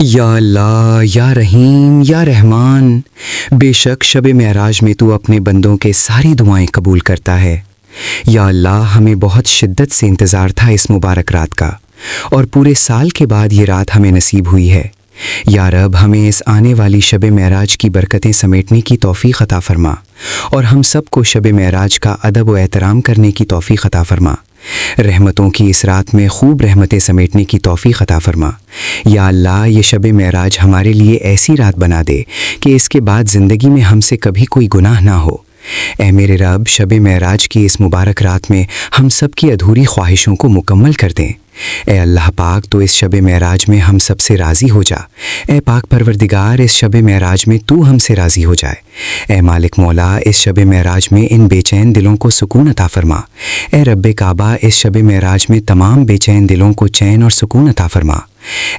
یا اللہ یا رحیم یا رحمان، بے شک شب معراج میں تو اپنے بندوں کے ساری دعائیں قبول کرتا ہے۔ یا اللہ، ہمیں بہت شدت سے انتظار تھا اس مبارک رات کا، اور پورے سال کے بعد یہ رات ہمیں نصیب ہوئی ہے۔ یا رب، ہمیں اس آنے والی شب معراج کی برکتیں سمیٹنے کی توفیق عطا فرما، اور ہم سب کو شب معراج کا ادب و احترام کرنے کی توفیق عطا فرما۔ رحمتوں کی اس رات میں خوب رحمتیں سمیٹنے کی توفیق عطا فرما۔ یا اللہ، یہ شب معراج ہمارے لیے ایسی رات بنا دے کہ اس کے بعد زندگی میں ہم سے کبھی کوئی گناہ نہ ہو۔ اے میرے رب، شب معراج کی اس مبارک رات میں ہم سب کی ادھوری خواہشوں کو مکمل کر دیں۔ اے اللہ پاک، تو اس شب معراج میں ہم سب سے راضی ہو جا۔ اے پاک پروردگار، اس شب معراج میں تو ہم سے راضی ہو جائے۔ اے مالک مولا، اس شب معراج میں ان بے چین دلوں کو سکون عطا فرما۔ اے رب کعبہ، اس شب معراج میں تمام بے چین دلوں کو چین اور سکون عطا فرما۔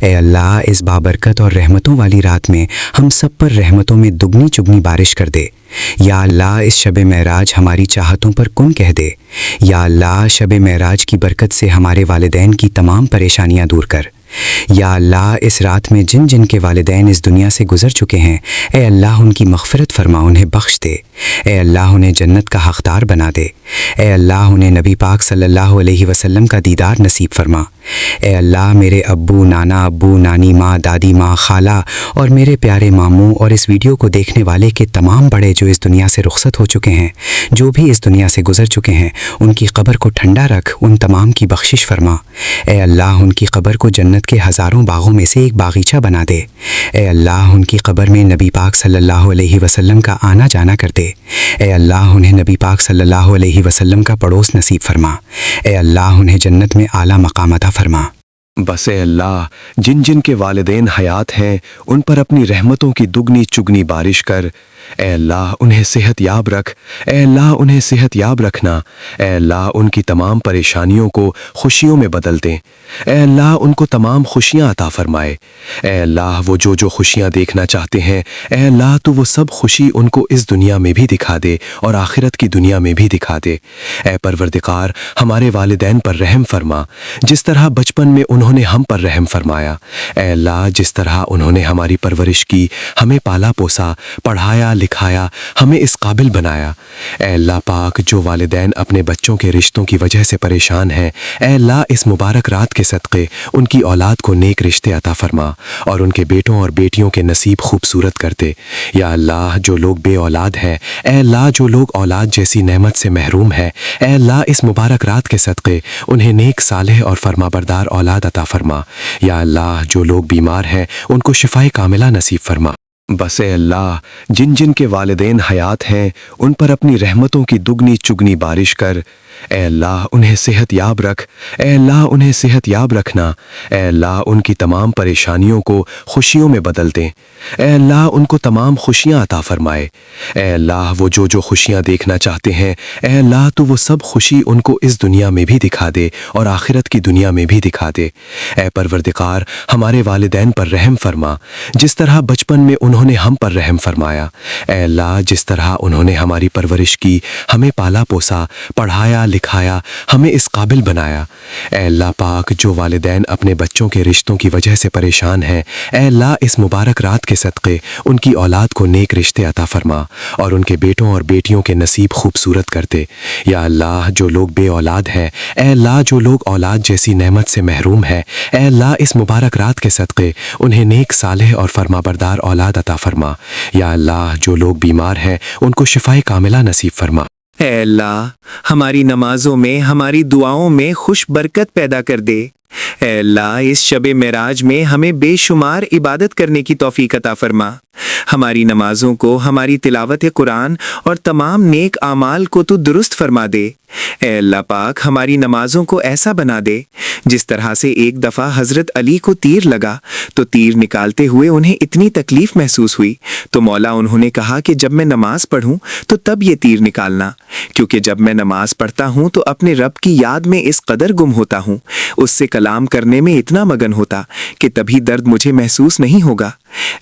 اے اللہ، اس بابرکت اور رحمتوں والی رات میں ہم سب پر رحمتوں میں دگنی چگنی بارش کر دے۔ یا اللہ، اس شب معراج ہماری چاہتوں پر کن کہہ دے۔ یا اللہ، شب معراج کی برکت سے ہمارے والدین کی تمام پریشانیاں دور کر۔ یا اللہ، اس رات میں جن جن کے والدین اس دنیا سے گزر چکے ہیں، اے اللہ ان کی مغفرت فرما، انہیں بخش دے۔ اے اللہ، انہیں جنت کا حقدار بنا دے۔ اے اللہ، انہیں نبی پاک صلی اللہ علیہ وسلم کا دیدار نصیب فرما۔ اے اللہ، میرے ابو، نانا ابو، نانی ماں، دادی ماں، خالہ اور میرے پیارے ماموں اور اس ویڈیو کو دیکھنے والے کے تمام بڑے جو اس دنیا سے رخصت ہو چکے ہیں، جو بھی اس دنیا سے گزر چکے ہیں، ان کی قبر کو ٹھنڈا رکھ، ان تمام کی بخشش فرما۔ اے اللہ، ان کی قبر کو جنت کے ہزاروں باغوں میں سے ایک باغیچہ بنا دے۔ اے اللہ، ان کی قبر میں نبی پاک صلی اللہ علیہ وسلم کا آنا جانا کر دے۔ اے اللہ، انہیں نبی پاک صلی اللہ علیہ وسلم کا پڑوس نصیب فرما۔ اے اللہ، انہیں جنت میں اعلیٰ مقام عطا فرما۔ بس اے اللہ، جن جن کے والدین حیات ہیں ان پر اپنی رحمتوں کی دگنی چگنی بارش کر۔ اے اللہ، انہیں صحت یاب رکھ۔ اے اللہ، انہیں صحت یاب رکھنا۔ اے اللہ، ان کی تمام پریشانیوں کو خوشیوں میں بدل دیں۔ اے اللہ، ان کو تمام خوشیاں عطا فرمائے۔ اے اللہ، وہ جو خوشیاں دیکھنا چاہتے ہیں، اے اللہ تو وہ سب خوشی ان کو اس دنیا میں بھی دکھا دے اور آخرت کی دنیا میں بھی دکھا دے۔ اے پروردگار، ہمارے والدین پر رحم فرما، جس طرح بچپن میں انہوں نے ہم پر رحم فرمایا۔ اے اللہ، جس طرح انہوں نے ہماری پرورش کی، ہمیں پالا پوسا، پڑھایا لکھایا، ہمیں اس قابل بنایا۔ اے اللہ پاک، جو والدین اپنے بچوں کے رشتوں کی وجہ سے پریشان ہیں، اے اللہ اس مبارک رات کے صدقے ان کی اولاد کو نیک رشتے عطا فرما اور ان کے بیٹوں اور بیٹیوں کے نصیب خوبصورت کر دے۔ یا اللہ، جو لوگ بے اولاد ہیں، اے اللہ جو لوگ اولاد جیسی نعمت سے محروم ہیں، اے اللہ اس مبارک رات کے صدقے انہیں نیک صالح اور فرمانبردار اولاد عطا فرما۔ یا اللہ، جو لوگ بیمار ہیں ان کو شفائے کاملہ نصیب فرما۔ بس اے اللہ، جن جن کے والدین حیات ہیں ان پر اپنی رحمتوں کی دگنی چگنی بارش کر۔ اے اللہ، انہیں صحت یاب رکھ۔ اے اللہ، انہیں صحت یاب رکھنا۔ اے اللہ، ان کی تمام پریشانیوں کو خوشیوں میں بدل دیں۔ اے اللہ، ان کو تمام خوشیاں عطا فرمائے۔ اے اللہ، وہ جو خوشیاں دیکھنا چاہتے ہیں، اے اللہ تو وہ سب خوشی ان کو اس دنیا میں بھی دکھا دے اور آخرت کی دنیا میں بھی دکھا دے۔ اے پروردگار، ہمارے والدین پر رحم فرما، جس طرح بچپن میں انہوں نے ہم پر رحم فرمایا۔ اے اللہ، جس طرح انہوں نے ہماری پرورش کی، ہمیں پالا پوسا، پڑھایا لکھایا، ہمیں اس قابل بنایا۔ اے اللہ پاک، جو والدین اپنے بچوں کے رشتوں کی وجہ سے پریشان ہیں، اے اللہ اس مبارک رات کے صدقے ان کی اولاد کو نیک رشتے عطا فرما اور ان کے بیٹوں اور بیٹیوں کے نصیب خوبصورت کر دے۔ یا اللہ، جو لوگ بے اولاد ہیں، اے اللہ جو لوگ اولاد جیسی نعمت سے محروم ہیں، اے اللہ اس مبارک رات کے صدقے انہیں نیک صالح اور فرمانبردار اولاد عطا فرما۔ یا اللہ، جو لوگ بیمار ہیں ان کو شفائے کاملہ نصیب فرما۔ اے اللہ، ہماری نمازوں میں، ہماری دعاؤں میں خوش برکت پیدا کر دے۔ اے اللہ، اس شب معراج میں ہمیں بے شمار عبادت کرنے کی توفیق عطا فرما۔ ہماری نمازوں کو، ہماری تلاوت قرآن اور تمام نیک اعمال کو تو درست فرما دے۔ اے اللہ پاک، ہماری نمازوں کو ایسا بنا دے جس طرح سے ایک دفعہ حضرت علی کو تیر لگا تو تیر نکالتے ہوئے انہیں اتنی تکلیف محسوس ہوئی تو مولا انہوں نے کہا کہ جب میں نماز پڑھوں تو تب یہ تیر نکالنا، کیونکہ جب میں نماز پڑھتا ہوں تو اپنے رب کی یاد میں اس قدر گم ہوتا ہوں، اس سے کلام کرنے میں اتنا مگن ہوتا کہ تبھی درد مجھے محسوس نہیں ہوگا۔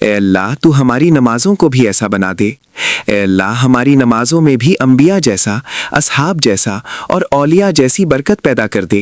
اے اللہ، تو ہماری نمازوں کو بھی ایسا بنا دے۔ اے اللہ، ہماری نمازوں میں بھی انبیاء جیسا، اصحاب جیسا اور اولیاء جیسی برکت پیدا کر دے۔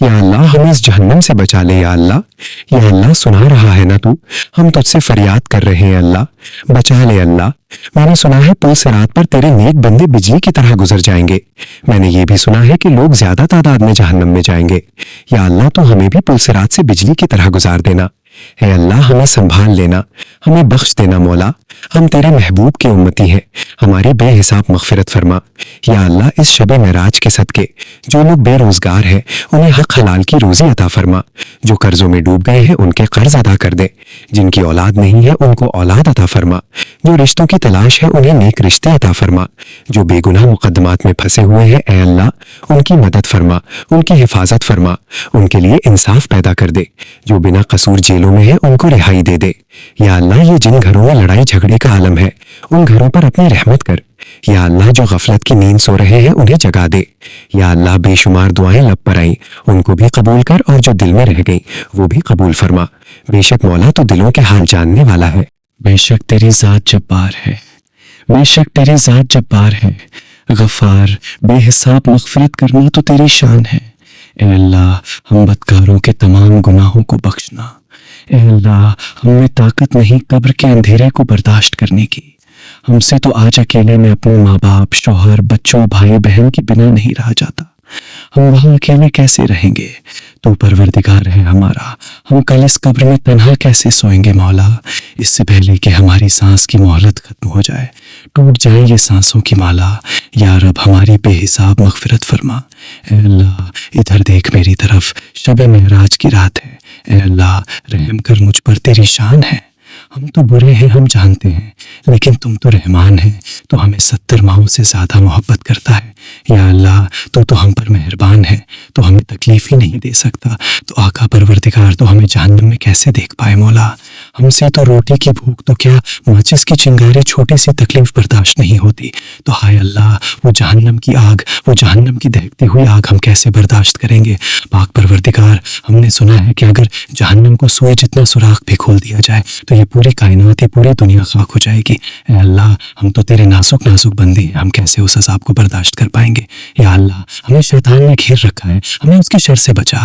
یا اللہ ہمیں اس جہنم سے بچا لے یا اللہ سنا رہا ہے نا تو، ہم تجھ سے فریاد کر رہے ہیں اللہ، بچا لے اللہ۔ میں نے سنا ہے پل صراط پر تیرے نیک بندے بجلی کی طرح گزر جائیں گے، میں نے یہ بھی سنا ہے کہ لوگ زیادہ تعداد میں جہنم میں جائیں گے، یا اللہ تو ہمیں بھی پل صراط سے بجلی کی طرح گزار دینا۔ اے اللہ ہمیں سنبھال لینا، ہمیں بخش دینا مولا، ہم تیرے محبوب کے امتی ہیں، ہماری بے حساب مغفرت فرما۔ یا اللہ اس شب معراج کے صدقے جو لوگ بے روزگار ہیں انہیں حق حلال کی روزی عطا فرما، جو قرضوں میں ڈوب گئے ہیں ان کے قرض ادا کر دے، جن کی اولاد نہیں ہے ان کو اولاد عطا فرما، جو رشتوں کی تلاش ہے انہیں نیک رشتے عطا فرما، جو بے گناہ مقدمات میں پھنسے ہوئے ہیں اے اللہ ان کی مدد فرما، ان کی حفاظت فرما، ان کے لیے انصاف پیدا کر دے، جو بنا قصور جیلوں میں ہے ان کو رہائی دے دے۔ یا اللہ یہ جن گھروں میں لڑائی جھگڑے کا عالم ہے ان گھروں پر اپنی رحمت کر۔ یا اللہ جو غفلت کی نیند سو رہے ہیں انہیں جگا دے۔ یا اللہ بے شمار دعائیں لب پر آئیں ان کو بھی قبول کر، اور جو دل میں رہ گئیں وہ بھی قبول فرما۔ بے شک مولا تو دلوں کے حال جاننے والا ہے۔ بے شک تیری ذات جبار ہے، بے شک تیری ذات جبار ہے، غفار، بے حساب مغفرت کرنا تو تیری شان ہے۔ اے اللہ ہم بدکاروں کے تمام گناہوں کو بخشنا۔ اے اللہ ہم میں طاقت نہیں قبر کے اندھیرے کو برداشت کرنے کی، ہم سے تو آج اکیلے میں اپنے ماں باپ، شوہر، بچوں، بھائی بہن کی بنا نہیں رہا جاتا، ہم وہاں اکیلے کیسے رہیں گے؟ تو پروردگار ہے ہمارا، ہم کل اس قبر میں تنہا کیسے سوئیں گے مولا؟ اس سے پہلے کہ ہماری سانس کی مہلت ختم ہو جائے، ٹوٹ جائیں یہ سانسوں کی مالا، یا رب ہماری بے حساب مغفرت فرما۔ اے اللہ ادھر دیکھ میری طرف، شب معراج کی رات ہے، اے اللہ رحم کر مجھ پر، تیری شان ہے۔ ہم تو برے ہیں ہم جانتے ہیں، لیکن تم تو رحمان ہے، تو ہمیں 70 ماؤں سے زیادہ محبت کرتا ہے۔ یا اللہ تو ہم پر مہربان ہے، تو ہمیں تکلیف ہی نہیں دے سکتا، تو آقا پروردگار تو ہمیں جہنم میں کیسے دیکھ پائے مولا؟ ہم سے تو روٹی کی بھوک تو کیا ماچس کی چنگاری چھوٹی سی تکلیف برداشت نہیں ہوتی، تو ہائے اللہ وہ جہنم کی آگ، وہ جہنم کی دہکتی ہوئی آگ ہم کیسے برداشت کریں گے؟ پاک پروردگار ہم نے سنا ہے کہ اگر جہنم کو سوئی جتنا سوراخ بھی کھول دیا جائے تو یہ پوری کائنات، یہ پوری دنیا خاک ہو جائے گی۔ اے اللہ ہم تو تیرے نازک نازک بندے ہیں، ہم کیسے اس عذاب کو برداشت کر پائیں گے؟ یا اللہ ہمیں شیطان نے گھیر رکھا ہے، ہمیں اس کی شر سے بچا۔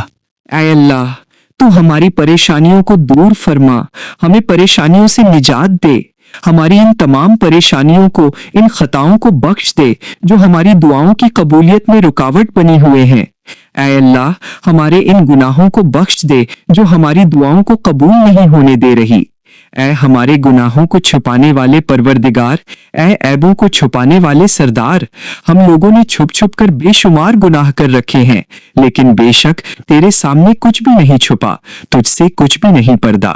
اے اللہ تو ہماری پریشانیوں کو دور فرما، ہمیں پریشانیوں سے نجات دے، ہماری ان تمام پریشانیوں کو، ان خطاؤں کو بخش دے جو ہماری دعاؤں کی قبولیت میں رکاوٹ بنے ہوئے ہیں۔ اے اللہ ہمارے ان گناہوں کو بخش دے جو ہماری دعاؤں کو قبول نہیں ہونے دے رہی۔ اے ہمارے گناہوں کو چھپانے والے پروردگار، اے عیبوں کو چھپانے والے سردار، ہم لوگوں نے چھپ چھپ کر بے شمار گناہ کر رکھے ہیں، لیکن بے شک تیرے سامنے کچھ بھی نہیں چھپا، تجھ سے کچھ بھی نہیں پردہ۔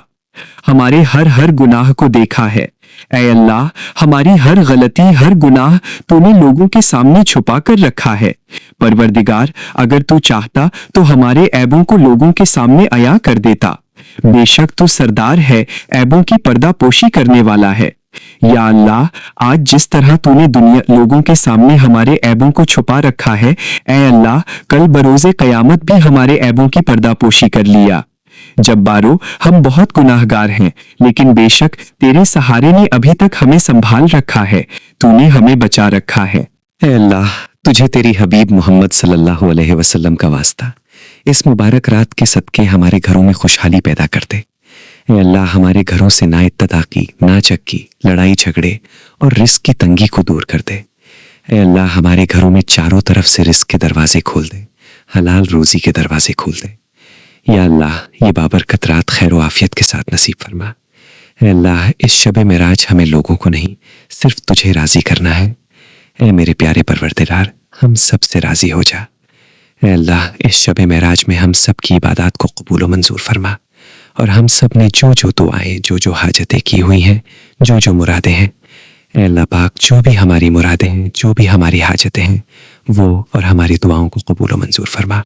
ہمارے ہر گناہ کو دیکھا ہے۔ اے اللہ ہماری ہر غلطی، ہر گناہ تو نے لوگوں کے سامنے چھپا کر رکھا ہے۔ پروردگار اگر تو چاہتا تو ہمارے عیبوں کو لوگوں کے سامنے عیاں کر دیتا، بے شک تو سردار ہے، عیبوں کی پردہ پوشی کرنے والا ہے۔ یا اللہ آج جس طرح تو نے لوگوں کے سامنے ہمارے عیبوں کو چھپا رکھا ہے، اے اللہ کل بروز قیامت بھی ہمارے عیبوں کی پردہ پوشی کر لیا۔ جبارو ہم بہت گناہ گار ہیں، لیکن بے شک تیرے سہارے نے ابھی تک ہمیں سنبھال رکھا ہے، تو نے ہمیں بچا رکھا ہے۔ اے اللہ تجھے تیری حبیب محمد صلی اللہ علیہ وسلم کا واسطہ، اس مبارک رات کے صدقے ہمارے گھروں میں خوشحالی پیدا کر دے۔ اے اللہ ہمارے گھروں سے نا اتفاقی، نا چکی، لڑائی جھگڑے اور رزق کی تنگی کو دور کر دے۔ اے اللہ ہمارے گھروں میں چاروں طرف سے رزق کے دروازے کھول دے، حلال روزی کے دروازے کھول دے۔ یا اللہ یہ بابرکت رات خیر و عافیت کے ساتھ نصیب فرما۔ اے اللہ اس شب معراج ہمیں لوگوں کو نہیں صرف تجھے راضی کرنا ہے۔ اے میرے پیارے پروردگار ہم سب سے راضی ہو جا۔ اے اللہ اس شب معراج میں ہم سب کی عبادات کو قبول و منظور فرما، اور ہم سب نے جو دعائیں، جو حاجتیں کی ہوئی ہیں، جو مرادیں ہیں، اے اللہ پاک جو بھی ہماری مرادیں ہیں، جو بھی ہماری حاجتیں ہیں، وہ اور ہماری دعاؤں کو قبول و منظور فرما۔